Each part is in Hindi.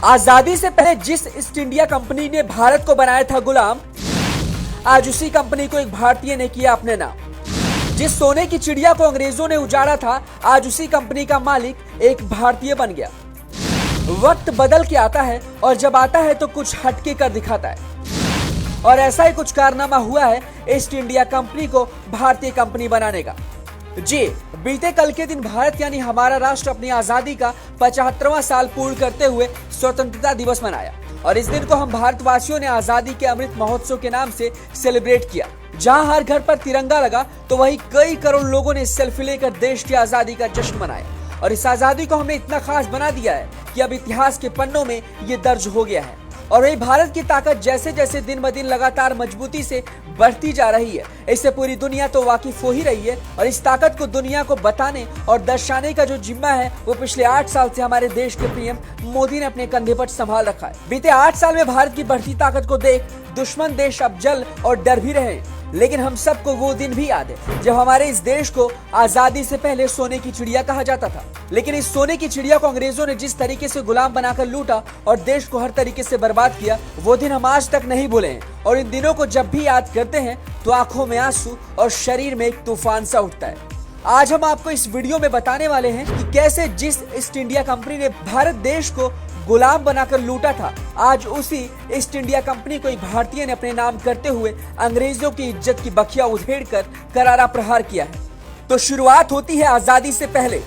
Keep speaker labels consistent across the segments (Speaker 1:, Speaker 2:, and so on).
Speaker 1: आजादी से पहले जिस ईस्ट इंडिया कंपनी ने भारत को बनाया था गुलाम, आज उसी कंपनी को एक भारतीय ने किया अपने नाम। जिस सोने की चिड़िया को अंग्रेजों ने उजाड़ा था, आज उसी कंपनी का मालिक एक भारतीय बन गया। वक्त बदल के आता है और जब आता है तो कुछ हटके कर दिखाता है, और ऐसा ही कुछ कारनामा हुआ है ईस्ट इंडिया कंपनी को भारतीय कंपनी बनाने का। जी, बीते कल के दिन भारत यानी हमारा राष्ट्र अपनी आजादी का 75वां साल पूर्ण करते हुए स्वतंत्रता दिवस मनाया, और इस दिन को हम भारतवासियों ने आजादी के अमृत महोत्सव के नाम से सेलिब्रेट किया। जहां हर घर पर तिरंगा लगा तो वहीं कई करोड़ लोगों ने सेल्फी लेकर देश की आजादी का जश्न मनाया, और इस आजादी को हमने इतना खास बना दिया है कि अब इतिहास के पन्नों में ये दर्ज हो गया है। और वही भारत की ताकत जैसे जैसे दिन ब दिन लगातार मजबूती से बढ़ती जा रही है, इससे पूरी दुनिया तो वाकिफ हो ही रही है, और इस ताकत को दुनिया को बताने और दर्शाने का जो जिम्मा है वो पिछले 8 साल से हमारे देश के पीएम मोदी ने अपने कंधे पर संभाल रखा है। बीते 8 साल में भारत की बढ़ती ताकत को देख दुश्मन देश अब जल और डर भी रहे, लेकिन हम सबको वो दिन भी याद है जब हमारे इस देश को आजादी से पहले सोने की चिड़िया कहा जाता था। लेकिन इस सोने की चिड़िया को अंग्रेजों ने जिस तरीके से गुलाम बनाकर लूटा और देश को हर तरीके से बर्बाद किया, वो दिन हम आज तक नहीं भूले हैं। और इन दिनों को जब भी याद करते हैं तो आंखों में आंसू और शरीर में एक तूफान सा उठता है। आज हम आपको इस वीडियो में बताने वाले हैं कि कैसे जिस ईस्ट इंडिया कंपनी ने भारत देश को गुलाम बनाकर लूटा था, आज उसी ईस्ट इंडिया कंपनी को एक भारतीय ने अपने नाम करते हुए अंग्रेजों की इज्जत की बखिया उधेड़कर करारा प्रहार किया है। तो शुरुआत होती है आजादी से पहले।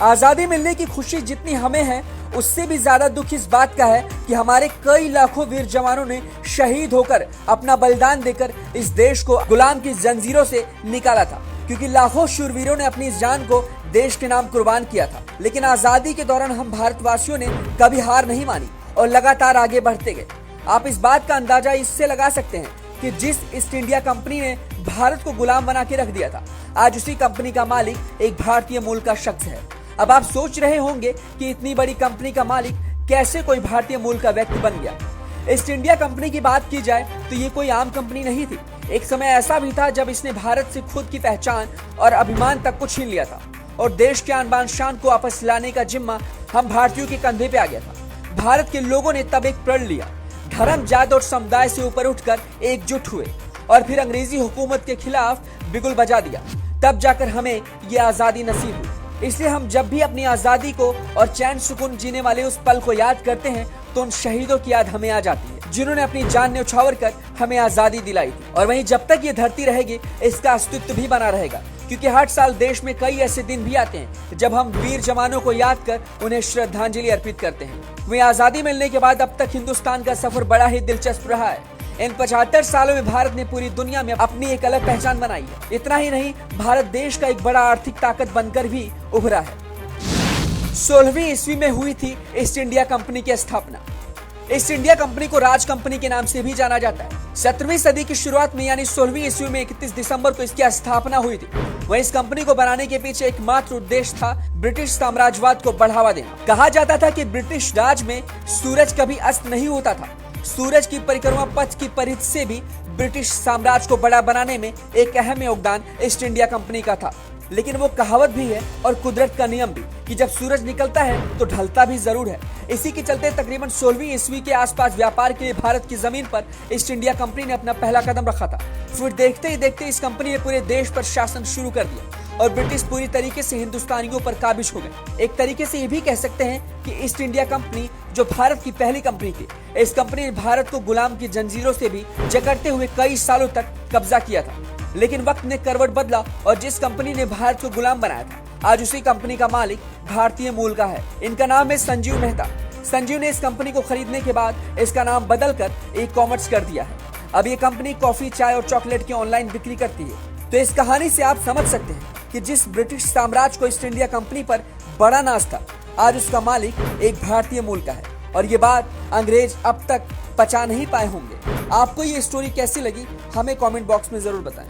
Speaker 1: आजादी मिलने की खुशी जितनी हमें है, उससे भी ज्यादा दुख इस बात का है कि हमारे कई लाखों वीर जवानों ने शहीद होकर अपना बलिदान देकर इस देश को गुलाम की जंजीरों से निकाला था, क्योंकि लाखों शूरवीरों ने अपनी जान को देश के नाम कुर्बान किया था। लेकिन आजादी के दौरान हम भारतवासियों ने कभी हार नहीं मानी और लगातार आगे बढ़ते गए। आप इस बात का अंदाजा इससे लगा सकते हैं कि जिस ईस्ट इंडिया कंपनी ने भारत को गुलाम बना के रख दिया था, आज उसी कंपनी का मालिक एक भारतीय मूल का शख्स है। अब आप सोच रहे होंगे कि इतनी बड़ी कंपनी का मालिक कैसे कोई भारतीय मूल का व्यक्ति बन गया। ईस्ट इंडिया कंपनी की बात की जाए तो ये कोई आम कंपनी नहीं थी। एक समय ऐसा भी था जब इसने भारत से खुद की पहचान और अभिमान तक को छीन लिया था, और देश के आन बान शान को वापस लाने का जिम्मा हम भारतीयों के कंधे पे आ गया था। भारत के लोगों ने तब एक प्रण लिया, धर्म, जात और समुदाय से ऊपर उठकर एकजुट हुए और फिर अंग्रेजी हुकूमत के खिलाफ बिगुल बजा दिया। तब जाकर हमें ये आजादी नसीब हुई। इसलिए हम जब भी अपनी आजादी को और चैन सुकून जीने वाले उस पल को याद करते हैं तो उन शहीदों की याद हमें आ जाती है, जिन्होंने अपनी जान न्यौछावर कर हमें आजादी दिलाई थी। और वहीं जब तक ये धरती रहेगी, इसका अस्तित्व भी बना रहेगा, क्योंकि हर साल देश में कई ऐसे दिन भी आते हैं जब हम वीर जवानों को याद कर उन्हें श्रद्धांजलि अर्पित करते हैं। वहीं आजादी मिलने के बाद अब तक हिंदुस्तान का सफर बड़ा ही दिलचस्प रहा है। इन 75 सालों में भारत ने पूरी दुनिया में अपनी एक अलग पहचान बनाई है। इतना ही नहीं, भारत देश का एक बड़ा आर्थिक ताकत बनकर भी उभरा है। 16वीं ईस्वी में हुई थी ईस्ट इंडिया कंपनी की स्थापना। ईस्ट इंडिया कंपनी को राज कंपनी के नाम से भी जाना जाता है। 17वीं सदी की शुरुआत में यानी 16वीं ईस्वी में 31 दिसंबर को इसकी स्थापना हुई थी। वहीं इस कंपनी को बनाने के पीछे एकमात्र उद्देश्य था ब्रिटिश साम्राज्यवाद को बढ़ावा देना। कहा जाता था कि ब्रिटिश राज में सूरज कभी अस्त नहीं होता था। सूरज की परिक्रमा पथ की परिधि से भी ब्रिटिश साम्राज्य को बड़ा बनाने में एक अहम योगदान ईस्ट इंडिया कंपनी का था। लेकिन वो कहावत भी है और कुदरत का नियम भी कि जब सूरज निकलता है तो ढलता भी जरूर है। इसी के चलते तकरीबन 16वीं ईस्वी के आसपास व्यापार के लिए भारत की जमीन पर ईस्ट इंडिया कंपनी ने अपना पहला कदम रखा था। फिर देखते ही देखते इस कंपनी ने पूरे देश पर शासन शुरू कर दिया और ब्रिटिश पूरी तरीके से हिंदुस्तानियों पर काबिज हो गए। एक तरीके से ये भी कह सकते हैं कि ईस्ट इंडिया कंपनी जो भारत की पहली कंपनी थी, इस कंपनी ने भारत को गुलाम की जंजीरों से भी जकड़ते हुए कई सालों तक कब्जा किया था। लेकिन वक्त ने करवट बदला और जिस कंपनी ने भारत को गुलाम बनाया था, आज उसी कंपनी का मालिक भारतीय मूल का है। इनका नाम है संजीव मेहता। संजीव ने इस कंपनी को खरीदने के बाद इसका नाम बदलकर ई-कॉमर्स कर दिया है। अब ये कंपनी कॉफी, चाय और चॉकलेट की ऑनलाइन बिक्री करती है। तो इस कहानी से आप समझ सकते हैं कि जिस ब्रिटिश साम्राज्य को ईस्ट इंडिया कंपनी पर बड़ा नाज था, आज उसका मालिक एक भारतीय मूल का है। और ये बात अंग्रेज अब तक पचा नहीं पाए होंगे। आपको ये स्टोरी कैसी लगी, हमें कमेंट बॉक्स में जरूर बताएं।